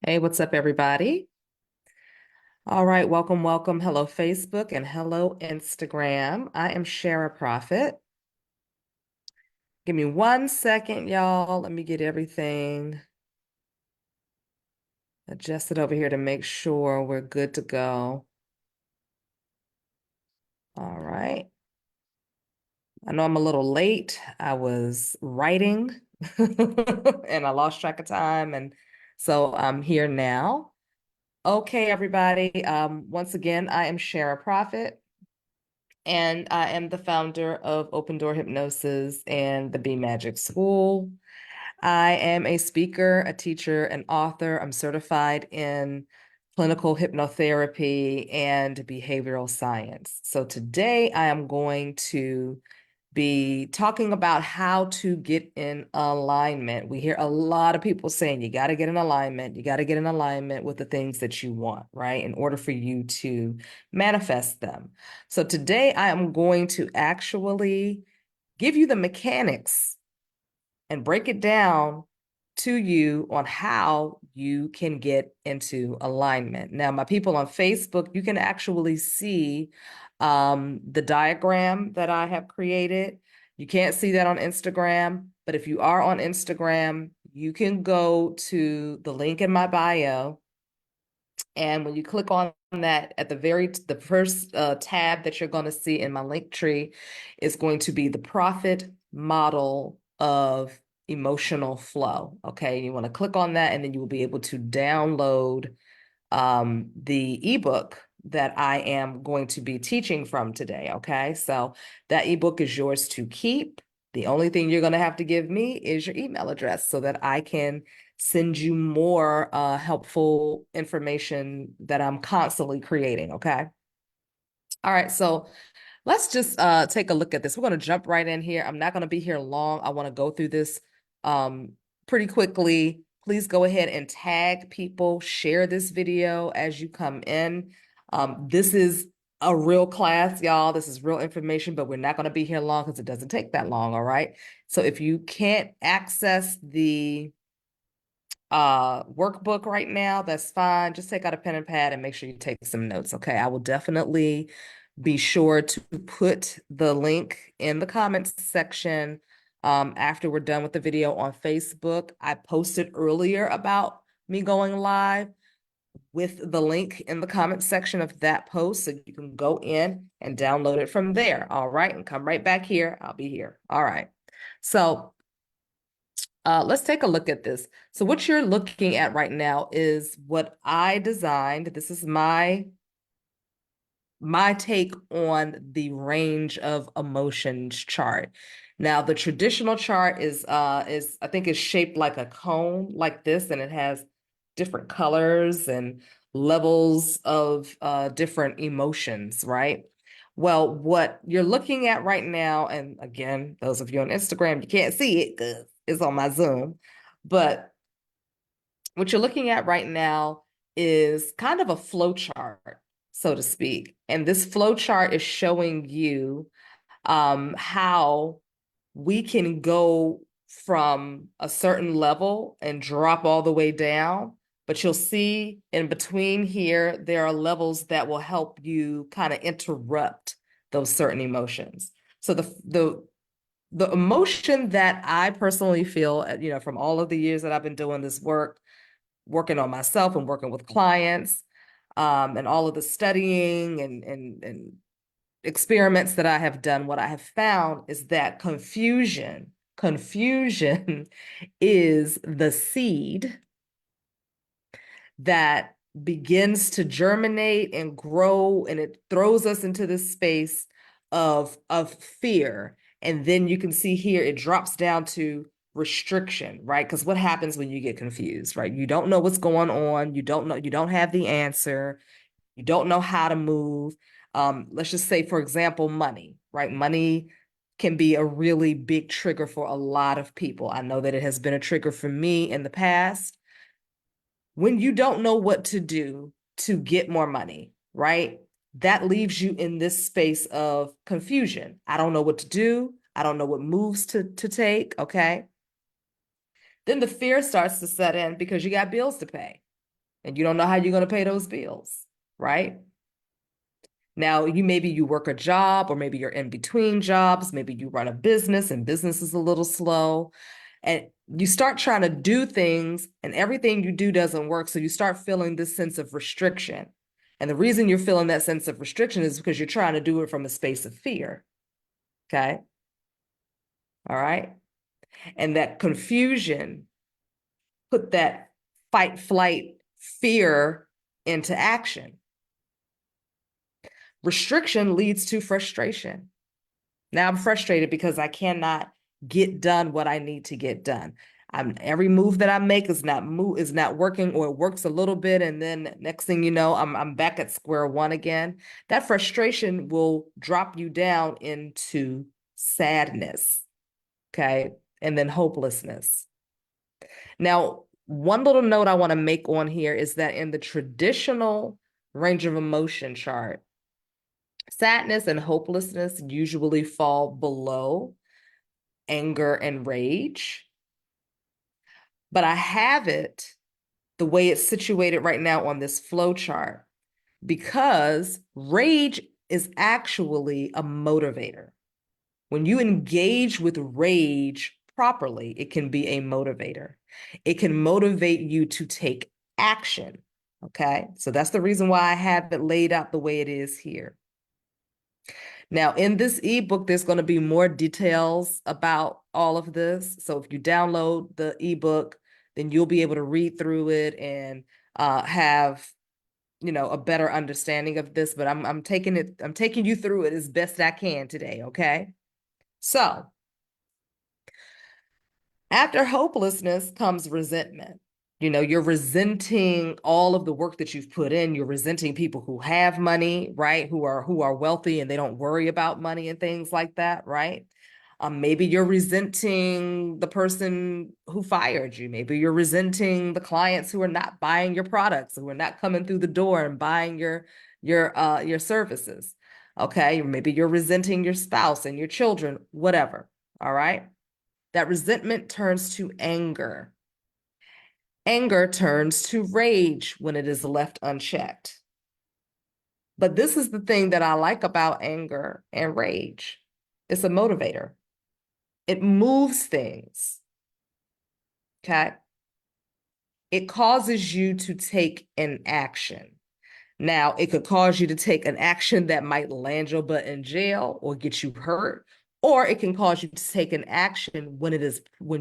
Hey, what's up, everybody? All right, welcome, welcome. Hello, Facebook, and hello, Instagram. I am Shara Prophet. Give me 1 second, y'all. Let me get everything adjusted over here to make sure we're good to go. All right. I know I'm a little late. I was writing and I lost track of time, and so I'm here now. Okay, everybody. Once again, I am Shara Prophet. And I am the founder of Open Door Hypnosis and the Be Magic School. I am a speaker, a teacher, an author. I'm certified in clinical hypnotherapy and behavioral science. So today I am going to be talking about how to get in alignment. We hear a lot of people saying you got to get in alignment. You got to get in alignment with the things that you want, right? In order for you to manifest them. So today I am going to actually give you the mechanics and break it down to you on how you can get into alignment. Now, my people on Facebook, you can actually see the diagram that I have created. You can't see that on Instagram, but if you are on Instagram, you can go to the link in my bio. And when you click on that, at the first tab that you're going to see in my link tree is going to be the profit model of emotional flow. Okay, you want to click on that, and then you will be able to download the ebook that I am going to be teaching from today. Okay, so that ebook is yours to keep. The only thing you're going to have to give me is your email address so that I can send you more helpful information that I'm constantly creating. Okay. All right. So let's just take a look at this. We're going to jump right in here. I'm not going to be here long. I want to go through this pretty quickly. Please go ahead and tag people, share this video as you come in. This is a real class, y'all. This is real information, but we're not going to be here long because it doesn't take that long. All right. So if you can't access the workbook right now, that's fine. Just take out a pen and pad and make sure you take some notes. Okay. I will definitely be sure to put the link in the comments section after we're done with the video on Facebook. I posted earlier about me going live with the link in the comments section of that post, so you can go in and download it from there. All right, and come right back here. I'll be here. All right. So let's take a look at this. So what you're looking at right now is what I designed. This is my take on the range of emotions chart. Now, the traditional chart is I think is shaped like a cone like this, and it has different colors and levels of different emotions, right? Well, what you're looking at right now, and again, those of you on Instagram, you can't see it because it's on my Zoom, but what you're looking at right now is kind of a flow chart, so to speak. And this flow chart is showing you how we can go from a certain level and drop all the way down. But you'll see in between here, there are levels that will help you kind of interrupt those certain emotions. So the emotion that I personally feel, from all of the years that I've been doing this work, working on myself and working with clients, and all of the studying and experiments that I have done, what I have found is that confusion is the seed that begins to germinate and grow, and it throws us into this space of fear. And then you can see here it drops down to restriction, right? Because what happens when you get confused, right? You don't know what's going on, you don't know, you don't have the answer, you don't know how to move. Let's just say, for example, money, right? Money can be a really big trigger for a lot of people. I know that it has been a trigger for me in the past. When you don't know what to do to get more money, right? That leaves you in this space of confusion. I don't know what to do. I don't know what moves to take. Okay. Then the fear starts to set in because you got bills to pay. and you don't know how you're going to pay those bills, right? Now, maybe you work a job, or maybe you're in between jobs, maybe you run a business and business is a little slow, and you start trying to do things and everything you do doesn't work. So you start feeling this sense of restriction. And the reason you're feeling that sense of restriction is because you're trying to do it from a space of fear. Okay. All right. And that confusion put that fight, flight, fear into action. Restriction leads to frustration. Now I'm frustrated because I cannot get done what I need to get done. Every move that I make is not working, or it works a little bit, and then next thing you know, I'm back at square one again. That frustration will drop you down into sadness, okay, and then hopelessness. Now, one little note I want to make on here is that in the traditional range of emotion chart, sadness and hopelessness usually fall below anger and rage. But I have it the way it's situated right now on this flow chart because rage is actually a motivator. When you engage with rage properly, it can be a motivator. It can motivate you to take action. Okay, so that's the reason why I have it laid out the way it is here. Now, in this ebook, there's going to be more details about all of this. So if you download the ebook, then you'll be able to read through it and have, a better understanding of this. But I'm taking you through it as best I can today. Okay. So after hopelessness comes resentment. You're resenting all of the work that you've put in. You're resenting people who have money, right? Who are wealthy and they don't worry about money and things like that, right? Maybe you're resenting the person who fired you. Maybe you're resenting the clients who are not buying your products, who are not coming through the door and buying your services. Okay, maybe you're resenting your spouse and your children, whatever. All right. That resentment turns to anger. Anger turns to rage when it is left unchecked. But this is the thing that I like about anger and rage. It's a motivator. It moves things. Okay. It causes you to take an action. Now, it could cause you to take an action that might land your butt in jail or get you hurt, or it can cause you to take an action when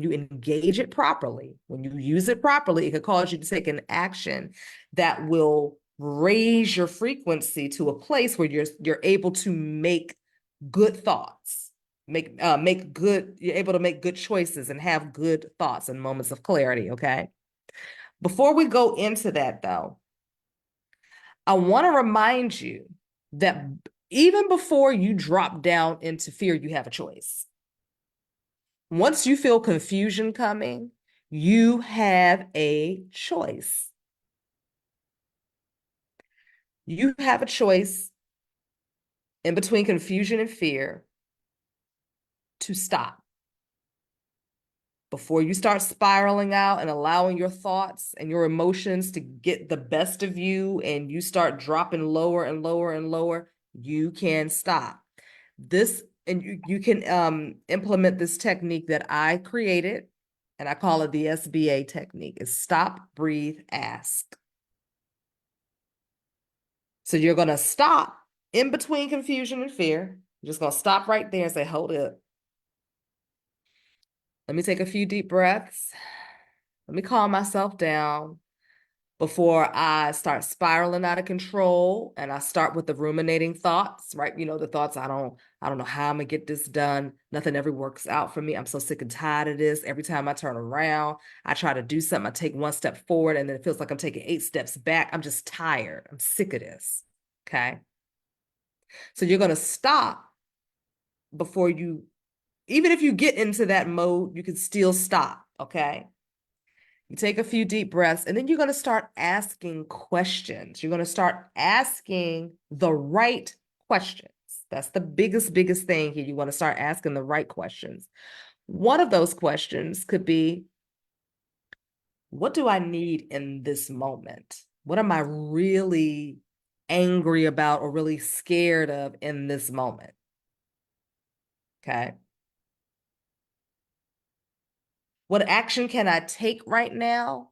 you engage it properly, when you use it properly, it could cause you to take an action that will raise your frequency to a place where you're able to make good thoughts, you're able to make good choices and have good thoughts and moments of clarity. Okay. Before we go into that though, I want to remind you that even before you drop down into fear, you have a choice. Once you feel confusion coming, you have a choice. You have a choice in between confusion and fear to stop. Before you start spiraling out and allowing your thoughts and your emotions to get the best of you and you start dropping lower and lower and lower, you can stop. You can implement this technique that I created, and I call it the SBA technique. Is stop, breathe, ask. So you're going to stop in between confusion and fear. You're just going to stop right there and say, hold it. Let me take a few deep breaths. Let me calm myself down before I start spiraling out of control, and I start with the ruminating thoughts, right? The thoughts, I don't know how I'm gonna get this done. Nothing ever works out for me. I'm so sick and tired of this. Every time I turn around, I try to do something, I take one step forward and then it feels like I'm taking 8 steps back. I'm just tired. I'm sick of this. Okay. So you're gonna stop before even if you get into that mode, you can still stop. Okay. You take a few deep breaths, and then you're going to start asking questions. You're going to start asking the right questions. That's the biggest thing here. You want to start asking the right questions. One of those questions could be, what do I need in this moment? What am I really angry about or really scared of in this moment? Okay. What action can I take right now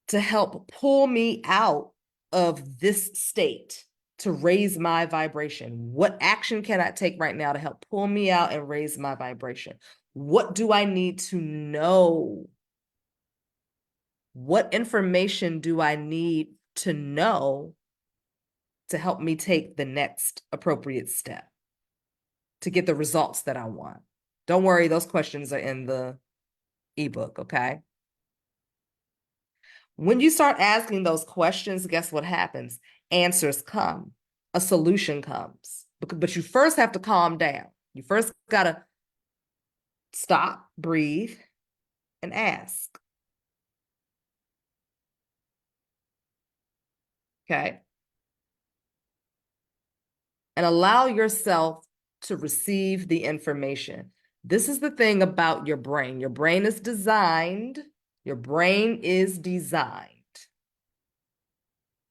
to help pull me out of this state, to raise my vibration? What action can I take right now to help pull me out and raise my vibration? What do I need to know? What information do I need to know to help me take the next appropriate step to get the results that I want? Don't worry, those questions are in the ebook, okay? When you start asking those questions, guess what happens? Answers come, a solution comes. But you first have to calm down. You first got to stop, breathe, and ask. Okay. And allow yourself to receive the information. This is the thing about your brain. Your brain is designed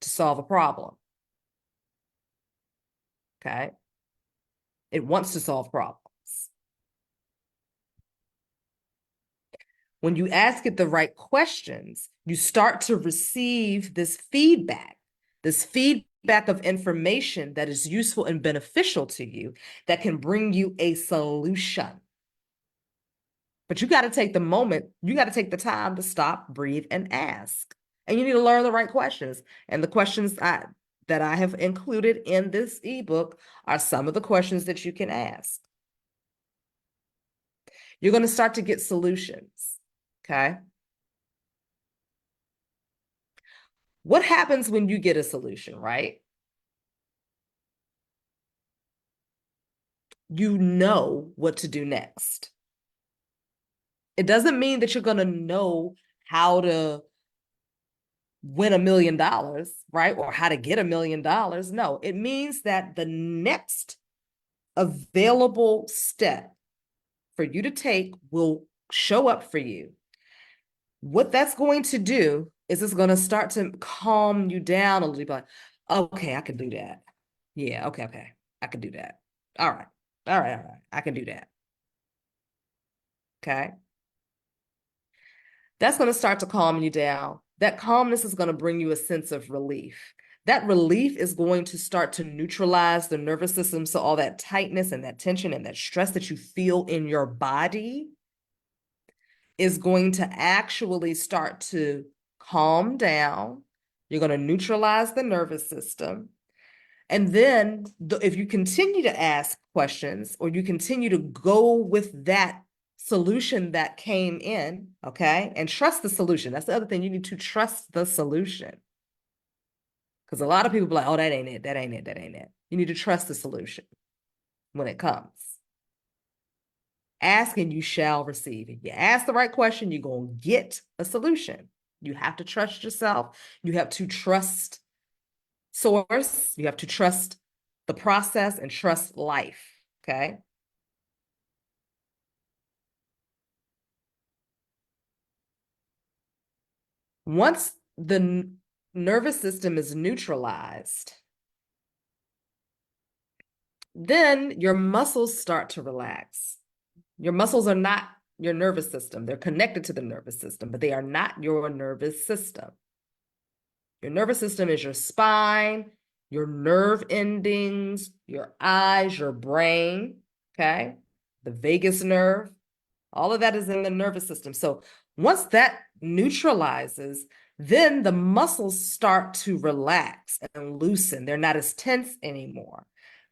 to solve a problem. Okay. It wants to solve problems. When you ask it the right questions, you start to receive this feedback of information that is useful and beneficial to you, that can bring you a solution. But you got to take the moment, you got to take the time to stop, breathe, and ask. And you need to learn the right questions. And the questions that I have included in this ebook are some of the questions that you can ask. You're going to start to get solutions. Okay. What happens when you get a solution, right? You know what to do next. It doesn't mean that you're going to know how to win $1 million, right? Or how to get $1 million. No, it means that the next available step for you to take will show up for you. What that's going to do is it's going to start to calm you down a little bit. Okay, I can do that. Yeah, okay. I can do that. All right. I can do that. Okay. That's going to start to calm you down. That calmness is going to bring you a sense of relief. That relief is going to start to neutralize the nervous system. So all that tightness and that tension and that stress that you feel in your body is going to actually start to calm down. You're going to neutralize the nervous system. And then if you continue to ask questions or you continue to go with that solution that came in, okay, and trust the solution. That's the other thing. You need to trust the solution. Because a lot of people be like, oh, that ain't it. You need to trust the solution when it comes. Ask and you shall receive. If you ask the right question, you're going to get a solution. You have to trust yourself. You have to trust source. You have to trust the process and trust life. Okay. Once the nervous system is neutralized, then your muscles start to relax. Your muscles are not your nervous system. They're connected to the nervous system, but they are not your nervous system. Your nervous system is your spine, your nerve endings, your eyes, your brain, okay? The vagus nerve, all of that is in the nervous system. So once that neutralizes, then the muscles start to relax and loosen. They're not as tense anymore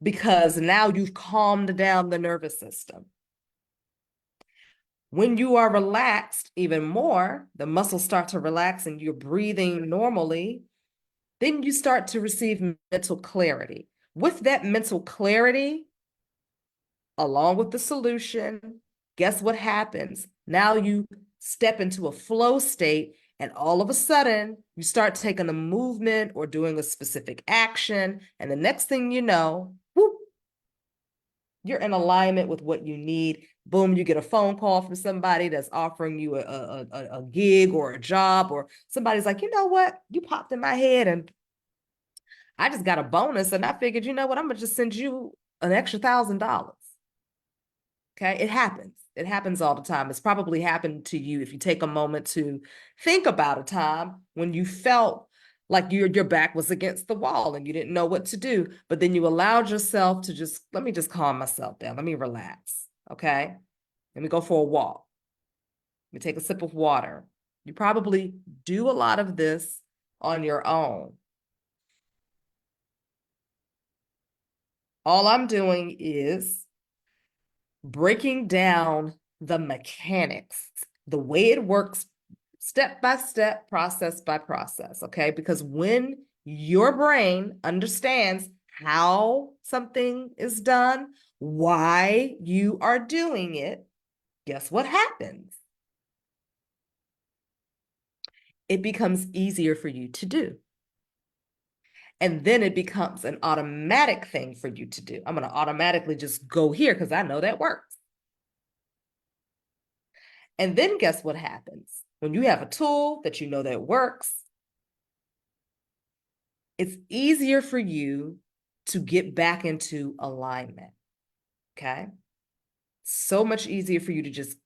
because now you've calmed down the nervous system. When you are relaxed even more, the muscles start to relax and you're breathing normally, then you start to receive mental clarity. With that mental clarity, along with the solution, guess what happens? Now you step into a flow state, and all of a sudden, you start taking a movement or doing a specific action. And the next thing you know, whoop, you're in alignment with what you need. Boom, you get a phone call from somebody that's offering you a gig or a job, or somebody's like, you know what? You popped in my head and I just got a bonus. And I figured, you know what? I'm going to just send you an extra $1,000. Okay. It happens. It happens all the time. It's probably happened to you if you take a moment to think about a time when you felt like your back was against the wall and you didn't know what to do, but then you allowed yourself to just, let me just calm myself down. Let me relax. Okay. Let me go for a walk. Let me take a sip of water. You probably do a lot of this on your own. All I'm doing is breaking down the mechanics, the way it works, step by step, process by process, okay? Because when your brain understands how something is done, why you are doing it, guess what happens? It becomes easier for you to do. And then it becomes an automatic thing for you to do. I'm going to automatically just go here because I know that works. And then guess what happens? When you have a tool that you know that works, it's easier for you to get back into alignment. Okay. So much easier for you to just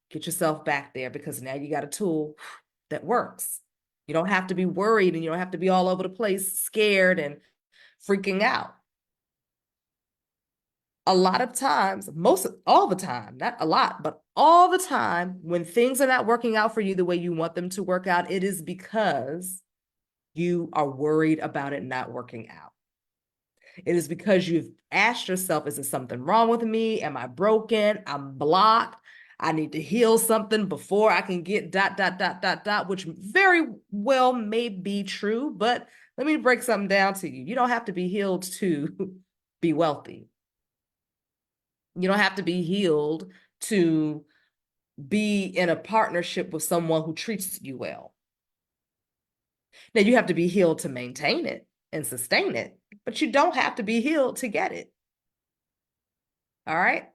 get yourself back there because now you got a tool that works. You don't have to be worried and you don't have to be all over the place, scared and freaking out. A lot of times, all the time, not a lot, but all the time, when things are not working out for you the way you want them to work out, it is because you are worried about it not working out. It is because you've asked yourself, is there something wrong with me? Am I broken? I'm blocked. I need to heal something before I can get ... which very well may be true, but let me break something down to you. You don't have to be healed to be wealthy. You don't have to be healed to be in a partnership with someone who treats you well. Now, you have to be healed to maintain it and sustain it, but you don't have to be healed to get it. All right.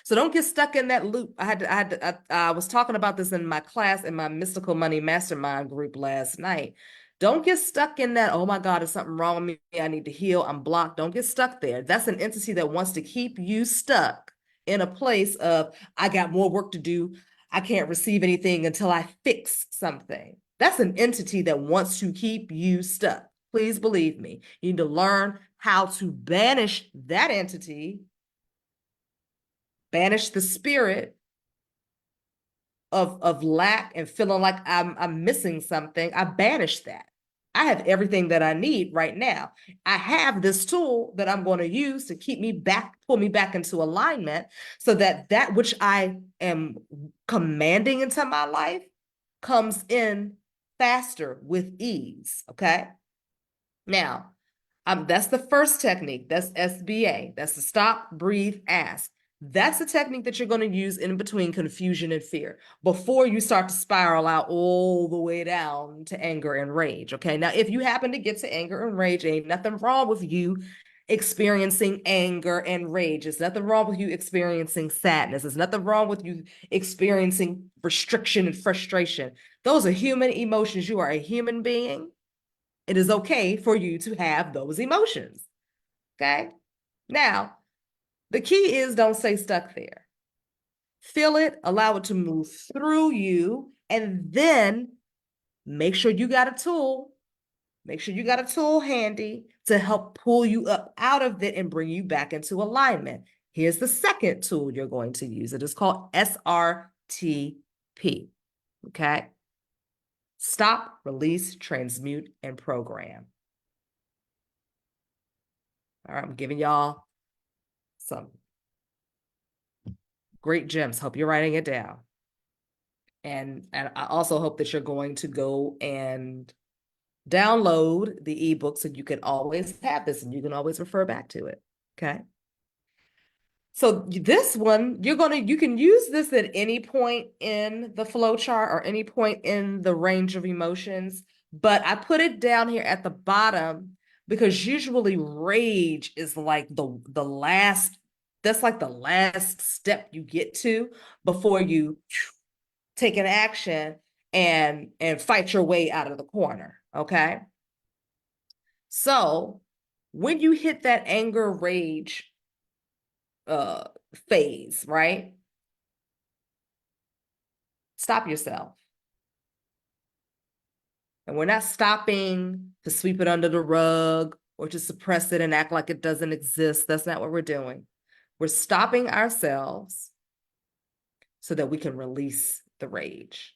So don't get stuck in that loop. I was talking about this in my class in my Mystical Money Mastermind group last night. Don't get stuck in that, oh my God, is something wrong with me? I need to heal. I'm blocked. Don't get stuck there. That's an entity that wants to keep you stuck in a place of, I got more work to do. I can't receive anything until I fix something. That's an entity that wants to keep you stuck. Please believe me. You need to learn how to banish that entity, banish the spirit of lack and feeling like I'm missing something. I banish that. I have everything that I need right now. I have this tool that I'm going to use to keep me back, pull me back into alignment so that that which I am commanding into my life comes in faster with ease. Okay. Now, that's the first technique. That's SBA. That's the stop, breathe, ask. That's the technique that you're going to use in between confusion and fear before you start to spiral out all the way down to anger and rage. Okay. Now, if you happen to get to anger and rage, ain't nothing wrong with you experiencing anger and rage. There's nothing wrong with you experiencing sadness. There's nothing wrong with you experiencing restriction and frustration. Those are human emotions. You are a human being. It is okay for you to have those emotions. Okay. Now, the key is don't stay stuck there. Feel it, allow it to move through you, and then make sure you got a tool. Make sure you got a tool handy to help pull you up out of it and bring you back into alignment. Here's the second tool you're going to use. It is called SRTP. Okay. Stop, release, transmute, and program. All right, I'm giving y'all some great gems. Hope you're writing it down. And I also hope that you're going to go and download the ebook so you can always have this and you can always refer back to it. Okay. So this one, you can use this at any point in the flow chart or any point in the range of emotions, but I put it down here at the bottom because usually rage is like the last That's like the last step you get to before you take an action and fight your way out of the corner. Okay. So when you hit that anger rage uh phase, right? Stop yourself. And we're not stopping to sweep it under the rug or to suppress it and act like it doesn't exist. That's not what we're doing. We're stopping ourselves so that we can release the rage.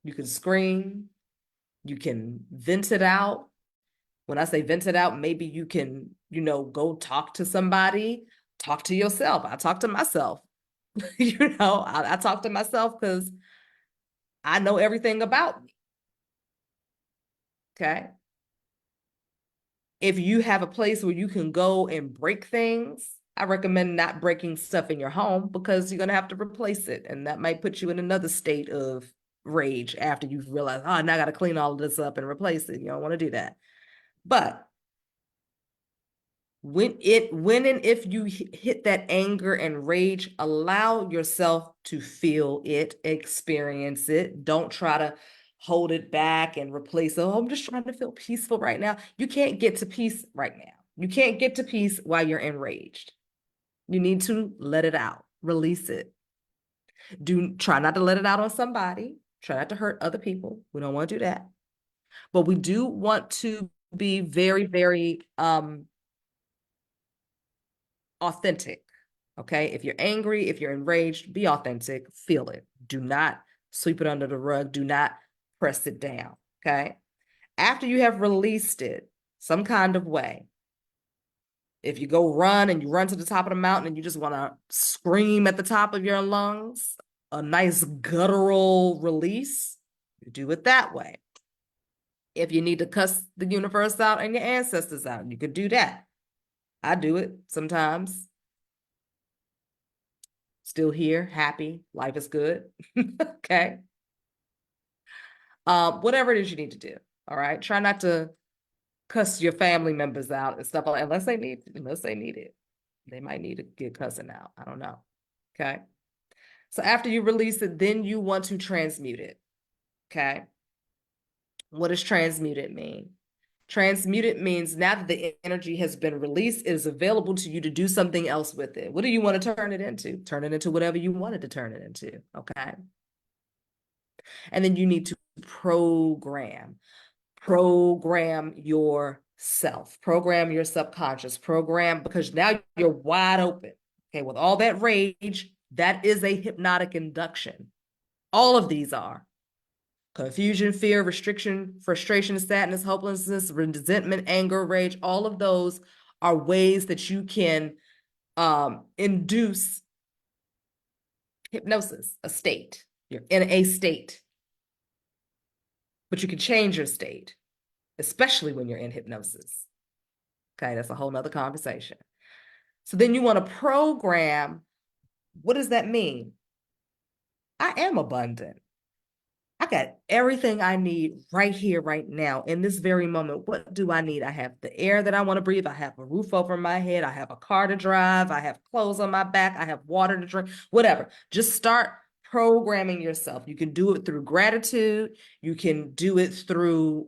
You can scream, you can vent it out. When I say vent it out, maybe you can, go talk to somebody, talk to yourself. I talk to myself. I talk to myself because I know everything about me. Okay. If you have a place where you can go and break things, I recommend not breaking stuff in your home because you're going to have to replace it. And that might put you in another state of rage after you've realized, oh, now I got to clean all of this up and replace it. You don't want to do that. But when and if you hit that anger and rage, allow yourself to feel it, experience it. Don't try to hold it back and replace, oh, I'm just trying to feel peaceful right now. You can't get to peace right now. You can't get to peace while you're enraged. You need to let it out, release it. Try not to let it out on somebody. Try not to hurt other people. We don't want to do that. But we do want to be very, very authentic. Okay. If you're angry, if you're enraged, be authentic, feel it. Do not sweep it under the rug. Do not press it down. Okay. After you have released it some kind of way, if you go run and you run to the top of the mountain and you just want to scream at the top of your lungs, a nice guttural release, you do it that way. If you need to cuss the universe out and your ancestors out, you could do that. I do it sometimes. Still here, happy, life is good. Okay. Whatever it is you need to do. All right. Try not to cuss your family members out and stuff like that, unless they need it. They might need to get cussing out. I don't know. Okay. So after you release it, then you want to transmute it. Okay. What does transmuted mean? Transmuted means now that the energy has been released, it is available to you to do something else with it. What do you want to turn it into? Turn it into whatever you wanted to turn it into. Okay. And then you need to program yourself, program your subconscious, because now you're wide open. Okay. With all that rage, that is a hypnotic induction. All of these are. Confusion, fear, restriction, frustration, sadness, hopelessness, resentment, anger, rage, all of those are ways that you can induce hypnosis, a state. You're in a state, but you can change your state, especially when you're in hypnosis. Okay, that's a whole nother conversation. So then you want to program. What does that mean? I am abundant. I got everything I need right here, right now, in this very moment. What do I need? I have the air that I want to breathe. I have a roof over my head. I have a car to drive. I have clothes on my back. I have water to drink, whatever. Just start programming yourself. You can do it through gratitude. You can do it through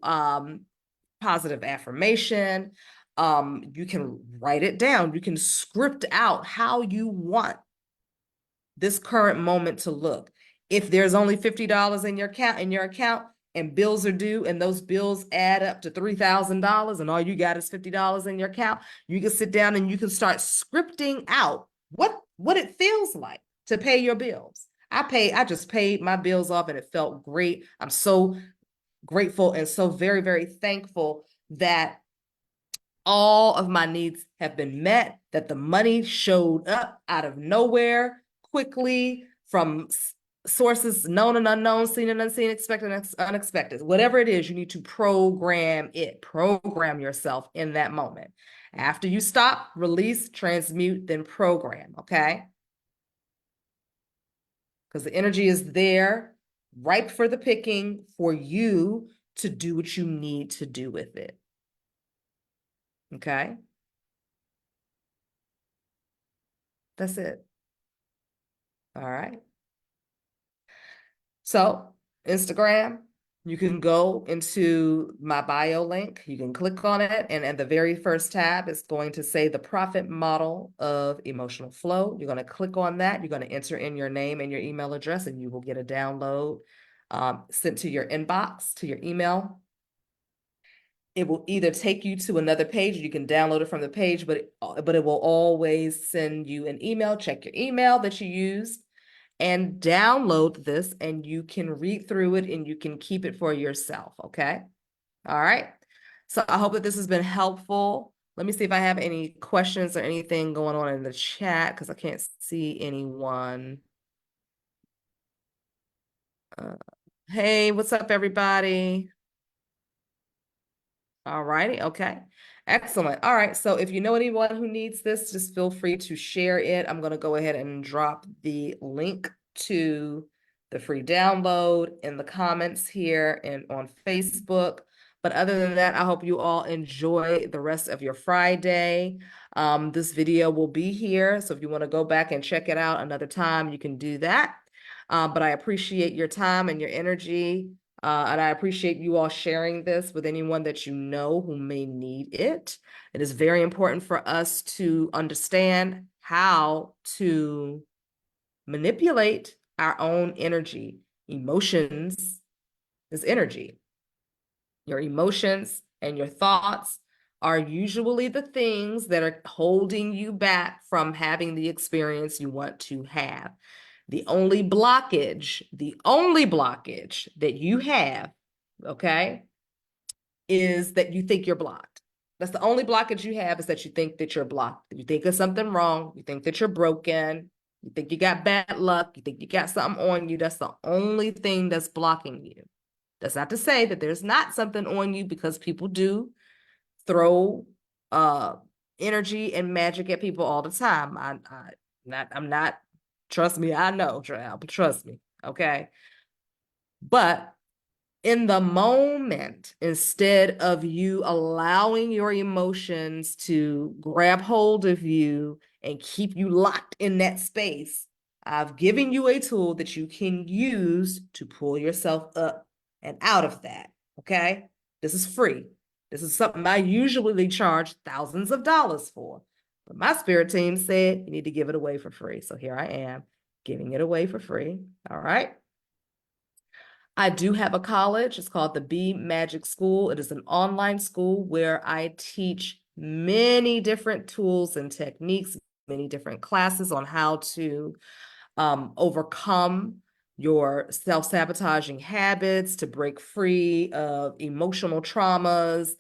positive affirmation. You can write it down. You can script out how you want this current moment to look. If there's only $50 in your account and bills are due and those bills add up to $3,000 and all you got is $50 in your account, you can sit down and you can start scripting out what it feels like to pay your bills. I just paid my bills off and it felt great. I'm so grateful and so very, very thankful that all of my needs have been met, that the money showed up out of nowhere quickly from sources known and unknown, seen and unseen, expected and unexpected. Whatever it is, you need to program it, program yourself in that moment. After you stop, release, transmute, then program, okay? Because the energy is there, ripe for the picking for you to do what you need to do with it. Okay? That's it. All right. So, Instagram, you can go into my bio link. You can click on it, and at the very first tab, it's going to say the profit model of emotional flow. You're going to click on that. You're going to enter in your name and your email address, and you will get a download sent to your inbox, to your email. It will either take you to another page, you can download it from the page, but it will always send you an email. Check your email that you used and download this, and you can read through it and you can keep it for yourself. Okay. All right. So I hope that this has been helpful. Let me see if I have any questions or anything going on in the chat because I can't see anyone. Hey, what's up, everybody? All righty. Okay. Excellent. All right. So if you know anyone who needs this, just feel free to share it. I'm going to go ahead and drop the link to the free download in the comments here and on Facebook. But other than that, I hope you all enjoy the rest of your Friday. This video will be here. So if you want to go back and check it out another time, you can do that. But I appreciate your time and your energy. And I appreciate you all sharing this with anyone that you know who may need it. It is very important for us to understand how to manipulate our own energy. Emotions is energy. Your emotions and your thoughts are usually the things that are holding you back from having the experience you want to have. The only blockage that you have, okay, is that you think you're blocked. That's the only blockage you have, is that you think that you're blocked. You think of something wrong. You think that you're broken. You think you got bad luck. You think you got something on you. That's the only thing that's blocking you. That's not to say that there's not something on you, because people do throw energy and magic at people all the time. I'm not, trust me, I know, trust me, okay? But in the moment, instead of you allowing your emotions to grab hold of you and keep you locked in that space, I've given you a tool that you can use to pull yourself up and out of that. Okay. This is free. This is something I usually charge thousands of dollars for. But my spirit team said you need to give it away for free. So here I am giving it away for free. All right. I do have a college. It's called the Be Magic School. It is an online school where I teach many different tools and techniques, many different classes on how to overcome your self-sabotaging habits, to break free of emotional traumas,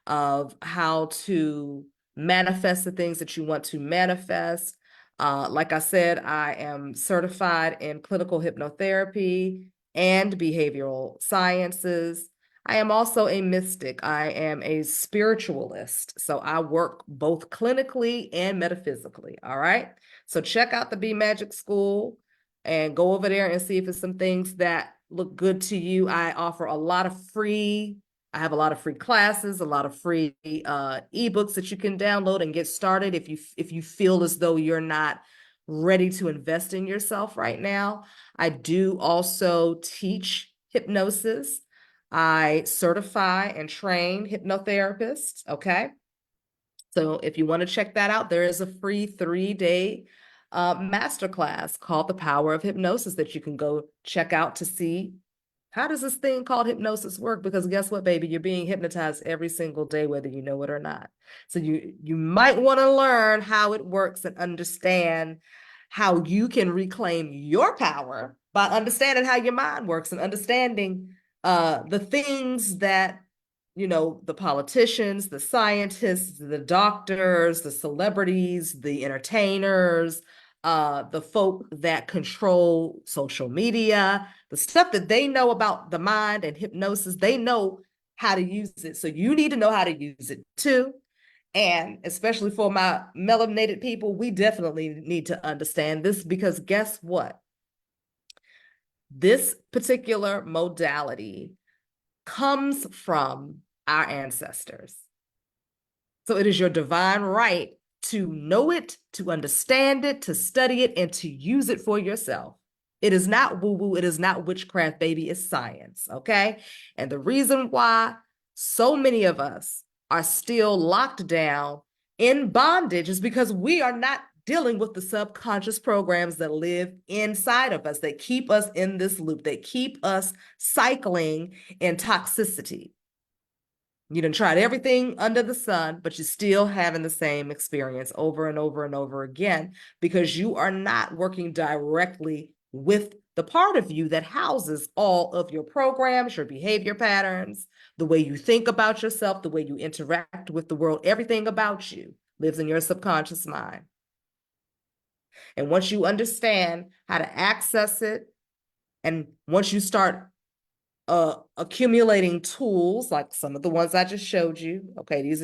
of how to manifest the things that you want to manifest. Like I said, I am certified in clinical hypnotherapy and behavioral sciences. I am also a mystic. I am a spiritualist. So I work both clinically and metaphysically. All right. So check out the Be Magic School and go over there and see if it's some things that look good to you. I offer a lot of free, I have a lot of free classes, a lot of free ebooks that you can download and get started if you feel as though you're not ready to invest in yourself right now. I do also teach hypnosis. I certify and train hypnotherapists, okay? So if you want to check that out, there is a free 3-day masterclass called The Power of Hypnosis that you can go check out to see how does this thing called hypnosis work? Because guess what, baby? You're being hypnotized every single day, whether you know it or not. So you might want to learn how it works and understand how you can reclaim your power by understanding how your mind works and understanding the things that, you know, the politicians, the scientists, the doctors, the celebrities, the entertainers, the folk that control social media, the stuff that they know about the mind and hypnosis, they know how to use it. So you need to know how to use it too. And especially for my melanated people, we definitely need to understand this, because guess what? This particular modality comes from our ancestors. So it is your divine right to know it, to understand it, to study it, and to use it for yourself. It is not woo woo. It is not witchcraft, baby. It's science. Okay. And the reason why so many of us are still locked down in bondage is because we are not dealing with the subconscious programs that live inside of us, that keep us in this loop, that keep us cycling in toxicity. You done tried everything under the sun, but you're still having the same experience over and over and over again because you are not working directly with the part of you that houses all of your programs, your behavior patterns, the way you think about yourself, the way you interact with the world, everything about you lives in your subconscious mind. And once you understand how to access it, and once you start accumulating tools like some of the ones I just showed you. Okay, these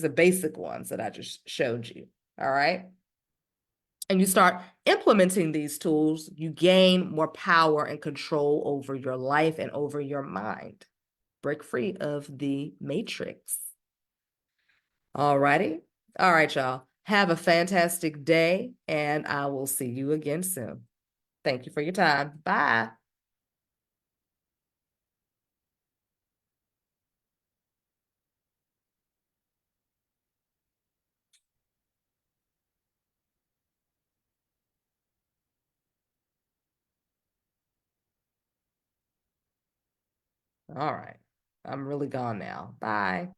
are basic ones that I just showed you. All right. And you start implementing these tools, you gain more power and control over your life and over your mind. Break free of the matrix. All righty. All right, y'all. Have a fantastic day, and I will see you again soon. Thank you for your time. Bye. All right. I'm really gone now. Bye.